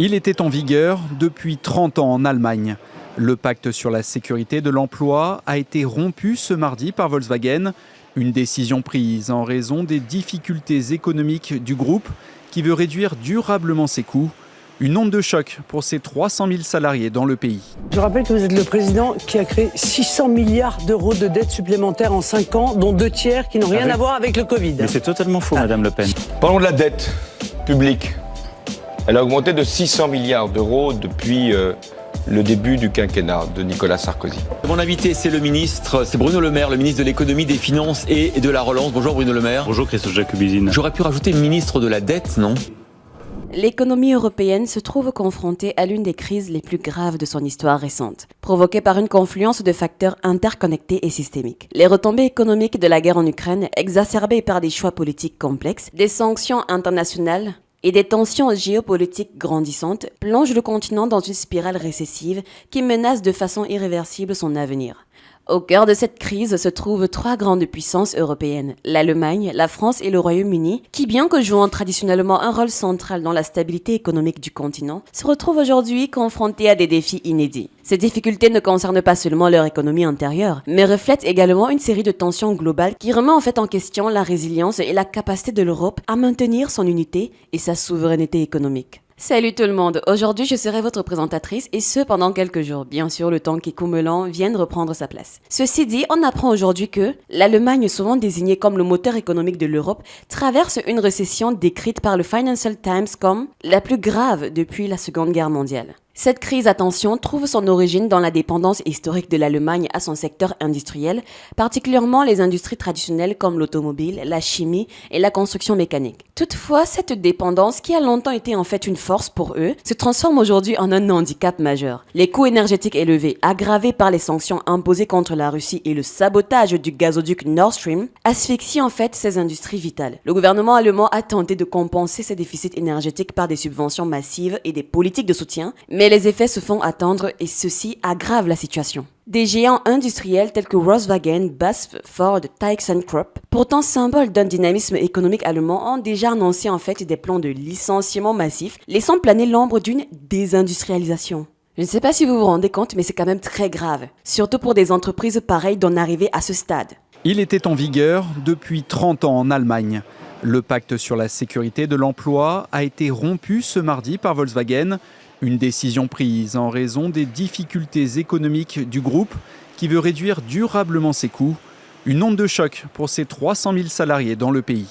Il était en vigueur depuis 30 ans en Allemagne. Le pacte sur la sécurité de l'emploi a été rompu ce mardi par Volkswagen. Une décision prise en raison des difficultés économiques du groupe qui veut réduire durablement ses coûts. Une onde de choc pour ses 300 000 salariés dans le pays. Je rappelle que vous êtes le président qui a créé 600 milliards d'euros de dettes supplémentaires en 5 ans, dont 2 tiers qui n'ont rien à voir avec le Covid. Mais c'est totalement faux, Madame Le Pen. Parlons de la dette publique. Elle a augmenté de 600 milliards d'euros depuis le début du quinquennat de Nicolas Sarkozy. Mon invité, c'est Bruno Le Maire, le ministre de l'économie, des finances et de la relance. Bonjour Bruno Le Maire. Bonjour Christophe Jacobizine. J'aurais pu rajouter ministre de la dette, non ? L'économie européenne se trouve confrontée à l'une des crises les plus graves de son histoire récente, provoquée par une confluence de facteurs interconnectés et systémiques. Les retombées économiques de la guerre en Ukraine, exacerbées par des choix politiques complexes, des sanctions internationales et des tensions géopolitiques grandissantes, plongent le continent dans une spirale récessive qui menace de façon irréversible son avenir. Au cœur de cette crise se trouvent 3 grandes puissances européennes, l'Allemagne, la France et le Royaume-Uni, qui bien que jouant traditionnellement un rôle central dans la stabilité économique du continent, se retrouvent aujourd'hui confrontés à des défis inédits. Ces difficultés ne concernent pas seulement leur économie intérieure, mais reflètent également une série de tensions globales qui remet en fait en question la résilience et la capacité de l'Europe à maintenir son unité et sa souveraineté économique. Salut tout le monde, aujourd'hui je serai votre présentatrice et ce pendant quelques jours, bien sûr le temps qu'Écou Melan vienne reprendre sa place. Ceci dit, on apprend aujourd'hui que l'Allemagne, souvent désignée comme le moteur économique de l'Europe, traverse une récession décrite par le Financial Times comme la plus grave depuis la Seconde Guerre mondiale. Cette crise, attention, trouve son origine dans la dépendance historique de l'Allemagne à son secteur industriel, particulièrement les industries traditionnelles comme l'automobile, la chimie et la construction mécanique. Toutefois, cette dépendance, qui a longtemps été en fait une force pour eux, se transforme aujourd'hui en un handicap majeur. Les coûts énergétiques élevés, aggravés par les sanctions imposées contre la Russie et le sabotage du gazoduc Nord Stream, asphyxient en fait ces industries vitales. Le gouvernement allemand a tenté de compenser ces déficits énergétiques par des subventions massives et des politiques de soutien, mais les effets se font attendre et ceci aggrave la situation. Des géants industriels tels que Volkswagen, BASF, Ford, ThyssenKrupp, pourtant symboles d'un dynamisme économique allemand, ont déjà annoncé en fait des plans de licenciement massifs, laissant planer l'ombre d'une désindustrialisation. Je ne sais pas si vous vous rendez compte, mais c'est quand même très grave, surtout pour des entreprises pareilles d'en arriver à ce stade. Il était en vigueur depuis 30 ans en Allemagne. Le pacte sur la sécurité de l'emploi a été rompu ce mardi par Volkswagen. Une décision prise en raison des difficultés économiques du groupe qui veut réduire durablement ses coûts. Une onde de choc pour ses 300 000 salariés dans le pays.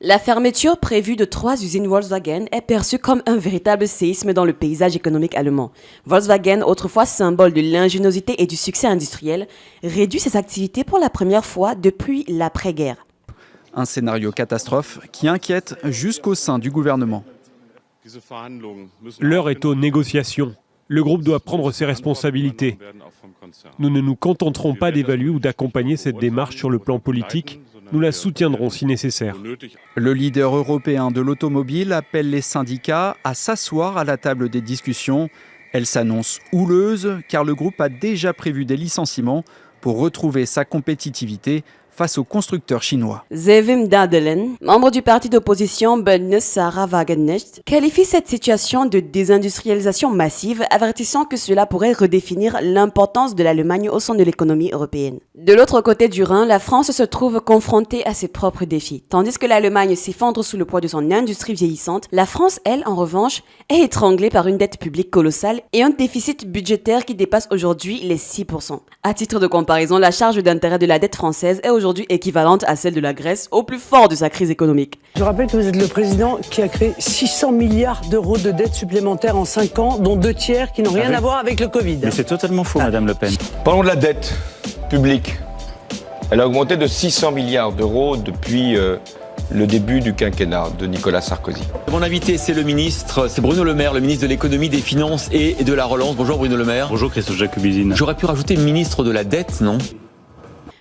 La fermeture prévue de 3 usines Volkswagen est perçue comme un véritable séisme dans le paysage économique allemand. Volkswagen, autrefois symbole de l'ingéniosité et du succès industriel, réduit ses activités pour la première fois depuis l'après-guerre. Un scénario catastrophe qui inquiète jusqu'au sein du gouvernement. L'heure est aux négociations. Le groupe doit prendre ses responsabilités. Nous ne nous contenterons pas d'évaluer ou d'accompagner cette démarche sur le plan politique. Nous la soutiendrons si nécessaire. Le leader européen de l'automobile appelle les syndicats à s'asseoir à la table des discussions. Elle s'annonce houleuse car le groupe a déjà prévu des licenciements pour retrouver sa compétitivité face aux constructeurs chinois. Zevim Dadelen, membre du parti d'opposition Bündnis Sarah Wagenknecht, qualifie cette situation de désindustrialisation massive, avertissant que cela pourrait redéfinir l'importance de l'Allemagne au sein de l'économie européenne. De l'autre côté du Rhin, la France se trouve confrontée à ses propres défis. Tandis que l'Allemagne s'effondre sous le poids de son industrie vieillissante, la France, elle, en revanche, est étranglée par une dette publique colossale et un déficit budgétaire qui dépasse aujourd'hui les 6%. À titre de comparaison, la charge d'intérêt de la dette française est aujourd'hui équivalente à celle de la Grèce au plus fort de sa crise économique. Je rappelle que vous êtes le président qui a créé 600 milliards d'euros de dettes supplémentaires en 5 ans, dont 2 tiers qui n'ont rien à voir avec le Covid. Mais c'est totalement faux, Madame Le Pen. Parlons de la dette publique. Elle a augmenté de 600 milliards d'euros depuis le début du quinquennat de Nicolas Sarkozy. Mon invité, c'est Bruno Le Maire, le ministre de l'économie, des finances et de la relance. Bonjour Bruno Le Maire. Bonjour Christophe Jacobizine. J'aurais pu rajouter ministre de la dette, non ?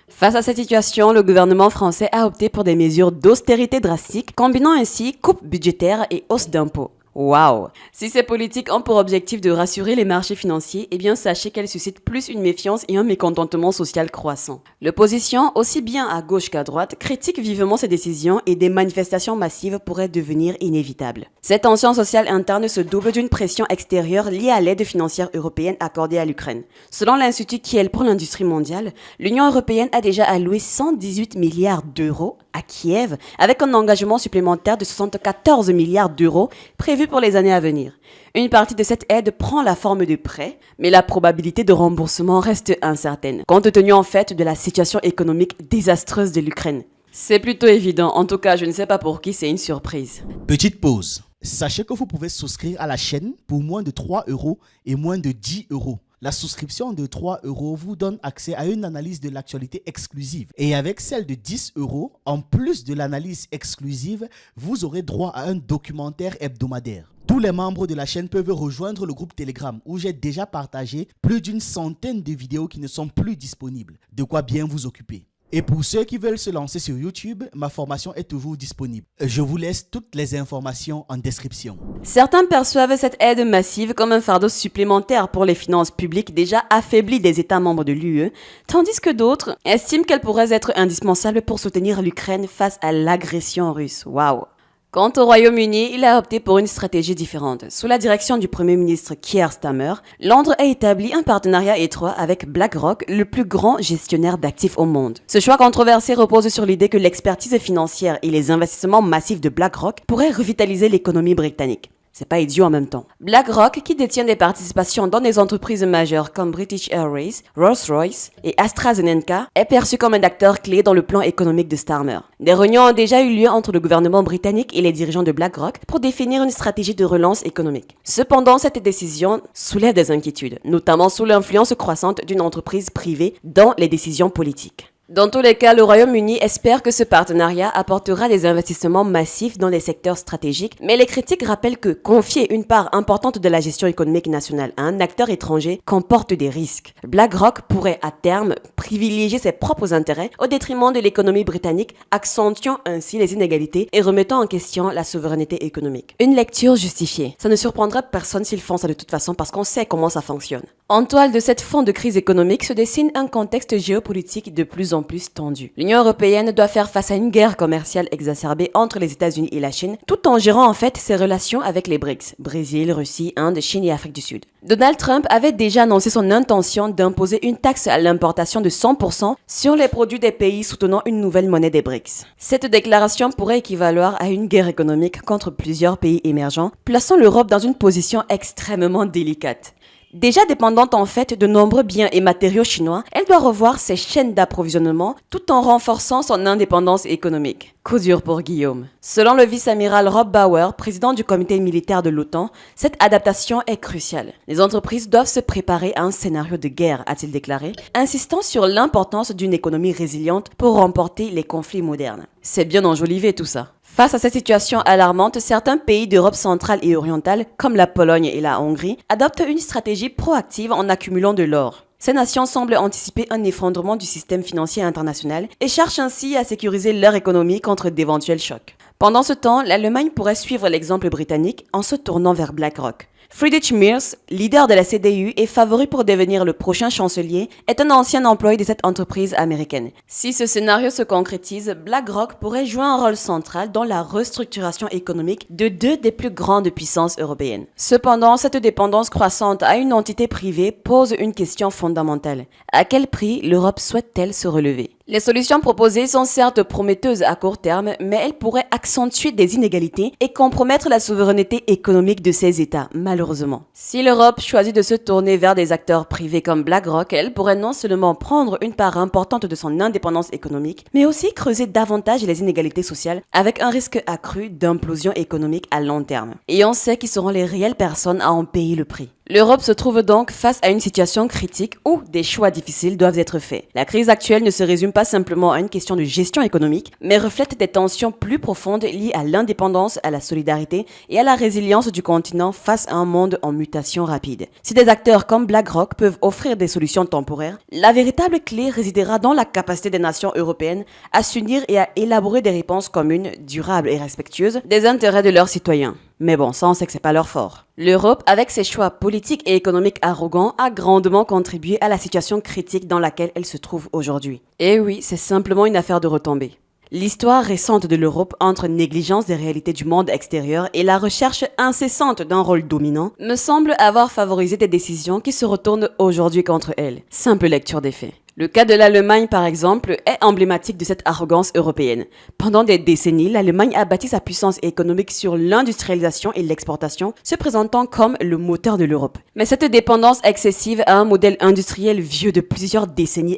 Face à cette situation, le gouvernement français a opté pour des mesures d'austérité drastiques, combinant ainsi coupes budgétaires et hausse d'impôts. Waouh! Si ces politiques ont pour objectif de rassurer les marchés financiers, eh bien sachez qu'elles suscitent plus une méfiance et un mécontentement social croissant. L'opposition, aussi bien à gauche qu'à droite, critique vivement ces décisions et des manifestations massives pourraient devenir inévitables. Cette tension sociale interne se double d'une pression extérieure liée à l'aide financière européenne accordée à l'Ukraine. Selon l'Institut Kiel pour l'industrie mondiale, l'Union européenne a déjà alloué 118 milliards d'euros à Kiev, avec un engagement supplémentaire de 74 milliards d'euros prévu pour les années à venir. Une partie de cette aide prend la forme de prêts, mais la probabilité de remboursement reste incertaine, compte tenu en fait de la situation économique désastreuse de l'Ukraine. C'est plutôt évident, en tout cas je ne sais pas pour qui c'est une surprise. Petite pause. Sachez que vous pouvez souscrire à la chaîne pour moins de 3 € et moins de 10 €. La souscription de 3 € vous donne accès à une analyse de l'actualité exclusive. Et avec celle de 10 €, en plus de l'analyse exclusive, vous aurez droit à un documentaire hebdomadaire. Tous les membres de la chaîne peuvent rejoindre le groupe Telegram où j'ai déjà partagé plus d'une centaine de vidéos qui ne sont plus disponibles. De quoi bien vous occuper. Et pour ceux qui veulent se lancer sur YouTube, ma formation est toujours disponible. Je vous laisse toutes les informations en description. Certains perçoivent cette aide massive comme un fardeau supplémentaire pour les finances publiques déjà affaiblies des États membres de l'UE, tandis que d'autres estiment qu'elle pourrait être indispensable pour soutenir l'Ukraine face à l'agression russe. Waouh! Quant au Royaume-Uni, il a opté pour une stratégie différente. Sous la direction du Premier ministre Keir Starmer, Londres a établi un partenariat étroit avec BlackRock, le plus grand gestionnaire d'actifs au monde. Ce choix controversé repose sur l'idée que l'expertise financière et les investissements massifs de BlackRock pourraient revitaliser l'économie britannique. C'est pas idiot en même temps. BlackRock, qui détient des participations dans des entreprises majeures comme British Airways, Rolls-Royce et AstraZeneca, est perçu comme un acteur clé dans le plan économique de Starmer. Des réunions ont déjà eu lieu entre le gouvernement britannique et les dirigeants de BlackRock pour définir une stratégie de relance économique. Cependant, cette décision soulève des inquiétudes, notamment sous l'influence croissante d'une entreprise privée dans les décisions politiques. Dans tous les cas, le Royaume-Uni espère que ce partenariat apportera des investissements massifs dans les secteurs stratégiques, mais les critiques rappellent que confier une part importante de la gestion économique nationale à un acteur étranger comporte des risques. BlackRock pourrait à terme privilégier ses propres intérêts au détriment de l'économie britannique, accentuant ainsi les inégalités et remettant en question la souveraineté économique. Une lecture justifiée. Ça ne surprendra personne s'ils font ça de toute façon parce qu'on sait comment ça fonctionne. En toile de cette fond de crise économique se dessine un contexte géopolitique de plus en plus tendu. L'Union européenne doit faire face à une guerre commerciale exacerbée entre les États-Unis et la Chine, tout en gérant en fait ses relations avec les BRICS, Brésil, Russie, Inde, Chine et Afrique du Sud. Donald Trump avait déjà annoncé son intention d'imposer une taxe à l'importation de 100% sur les produits des pays soutenant une nouvelle monnaie des BRICS. Cette déclaration pourrait équivaloir à une guerre économique contre plusieurs pays émergents, plaçant l'Europe dans une position extrêmement délicate. Déjà dépendante en fait de nombreux biens et matériaux chinois, elle doit revoir ses chaînes d'approvisionnement tout en renforçant son indépendance économique. Coup dur pour Guillaume. Selon le vice-amiral Rob Bauer, président du comité militaire de l'OTAN, cette adaptation est cruciale. Les entreprises doivent se préparer à un scénario de guerre, a-t-il déclaré, insistant sur l'importance d'une économie résiliente pour remporter les conflits modernes. C'est bien enjolivé tout ça. Face à cette situation alarmante, certains pays d'Europe centrale et orientale, comme la Pologne et la Hongrie, adoptent une stratégie proactive en accumulant de l'or. Ces nations semblent anticiper un effondrement du système financier international et cherchent ainsi à sécuriser leur économie contre d'éventuels chocs. Pendant ce temps, l'Allemagne pourrait suivre l'exemple britannique en se tournant vers BlackRock. Friedrich Merz, leader de la CDU et favori pour devenir le prochain chancelier, est un ancien employé de cette entreprise américaine. Si ce scénario se concrétise, BlackRock pourrait jouer un rôle central dans la restructuration économique de deux des plus grandes puissances européennes. Cependant, cette dépendance croissante à une entité privée pose une question fondamentale. À quel prix l'Europe souhaite-t-elle se relever ? Les solutions proposées sont certes prometteuses à court terme, mais elles pourraient accentuer des inégalités et compromettre la souveraineté économique de ces États, malheureusement. Si l'Europe choisit de se tourner vers des acteurs privés comme BlackRock, elle pourrait non seulement prendre une part importante de son indépendance économique, mais aussi creuser davantage les inégalités sociales avec un risque accru d'implosion économique à long terme. Et on sait qui seront les réelles personnes à en payer le prix. L'Europe se trouve donc face à une situation critique où des choix difficiles doivent être faits. La crise actuelle ne se résume pas simplement à une question de gestion économique, mais reflète des tensions plus profondes liées à l'indépendance, à la solidarité et à la résilience du continent face à un monde en mutation rapide. Si des acteurs comme BlackRock peuvent offrir des solutions temporaires, la véritable clé résidera dans la capacité des nations européennes à s'unir et à élaborer des réponses communes, durables et respectueuses des intérêts de leurs citoyens. Mais bon, ça on sait que c'est pas leur fort. L'Europe, avec ses choix politiques et économiques arrogants, a grandement contribué à la situation critique dans laquelle elle se trouve aujourd'hui. Et oui, c'est simplement une affaire de retombées. L'histoire récente de l'Europe entre négligence des réalités du monde extérieur et la recherche incessante d'un rôle dominant me semble avoir favorisé des décisions qui se retournent aujourd'hui contre elle. Simple lecture des faits. Le cas de l'Allemagne, par exemple, est emblématique de cette arrogance européenne. Pendant des décennies, l'Allemagne a bâti sa puissance économique sur l'industrialisation et l'exportation, se présentant comme le moteur de l'Europe. Mais cette dépendance excessive à un modèle industriel vieux de plusieurs décennies,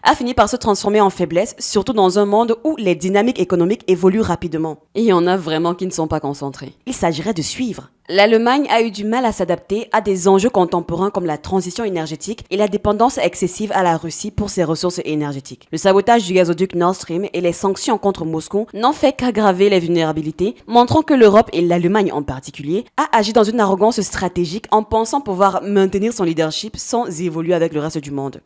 a fini par se transformer en faiblesse, surtout dans un monde où les dynamiques économiques évoluent rapidement. Et il y en a vraiment qui ne sont pas concentrés. Il s'agirait de suivre. L'Allemagne a eu du mal à s'adapter à des enjeux contemporains comme la transition énergétique et la dépendance excessive à la Russie pour ses ressources énergétiques. Le sabotage du gazoduc Nord Stream et les sanctions contre Moscou n'ont fait qu'aggraver les vulnérabilités, montrant que l'Europe et l'Allemagne en particulier a agi dans une arrogance stratégique en pensant pouvoir maintenir son leadership sans évoluer avec le reste du monde.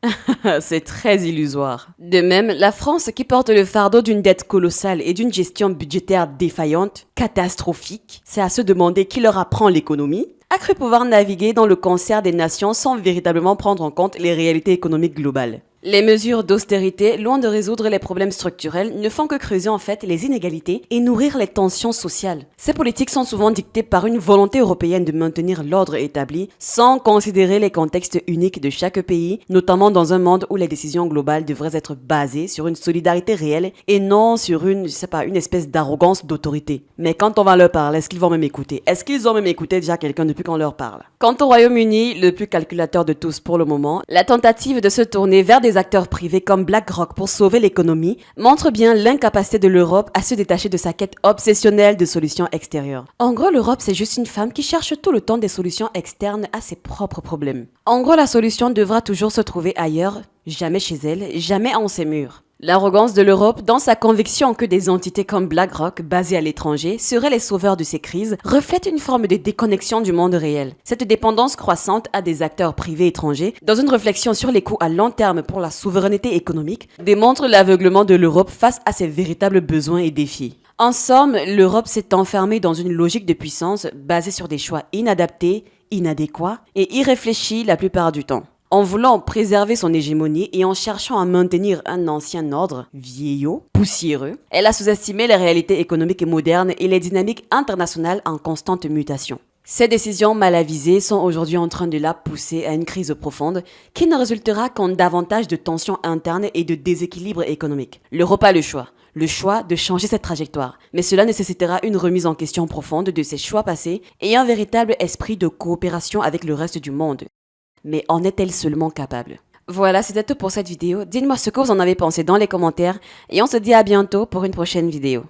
C'est très illusoire. De même, la France qui porte le fardeau d'une dette colossale et d'une gestion budgétaire défaillante, catastrophique, c'est à se demander qui leur apprend l'économie, a cru pouvoir naviguer dans le concert des nations sans véritablement prendre en compte les réalités économiques globales. Les mesures d'austérité, loin de résoudre les problèmes structurels, ne font que creuser en fait les inégalités et nourrir les tensions sociales. Ces politiques sont souvent dictées par une volonté européenne de maintenir l'ordre établi, sans considérer les contextes uniques de chaque pays, notamment dans un monde où les décisions globales devraient être basées sur une solidarité réelle et non sur une espèce d'arrogance d'autorité. Mais quand on va leur parler, est-ce qu'ils vont même écouter? Est-ce qu'ils ont même écouté déjà quelqu'un depuis qu'on leur parle? Quant au Royaume-Uni, le plus calculateur de tous pour le moment, la tentative de se tourner vers des acteurs privés comme BlackRock pour sauver l'économie montre bien l'incapacité de l'Europe à se détacher de sa quête obsessionnelle de solutions extérieures. En gros, l'Europe, c'est juste une femme qui cherche tout le temps des solutions externes à ses propres problèmes. En gros, la solution devra toujours se trouver ailleurs, jamais chez elle, jamais en ses murs. L'arrogance de l'Europe, dans sa conviction que des entités comme BlackRock, basées à l'étranger, seraient les sauveurs de ces crises, reflète une forme de déconnexion du monde réel. Cette dépendance croissante à des acteurs privés étrangers, dans une réflexion sur les coûts à long terme pour la souveraineté économique, démontre l'aveuglement de l'Europe face à ses véritables besoins et défis. En somme, l'Europe s'est enfermée dans une logique de puissance basée sur des choix inadaptés, inadéquats et irréfléchis la plupart du temps. En voulant préserver son hégémonie et en cherchant à maintenir un ancien ordre vieillot, poussiéreux, elle a sous-estimé les réalités économiques modernes et les dynamiques internationales en constante mutation. Ces décisions mal avisées sont aujourd'hui en train de la pousser à une crise profonde qui ne résultera qu'en davantage de tensions internes et de déséquilibres économiques. L'Europe a le choix de changer cette trajectoire, mais cela nécessitera une remise en question profonde de ses choix passés et un véritable esprit de coopération avec le reste du monde. Mais en est-elle seulement capable? Voilà, c'était tout pour cette vidéo. Dites-moi ce que vous en avez pensé dans les commentaires et on se dit à bientôt pour une prochaine vidéo.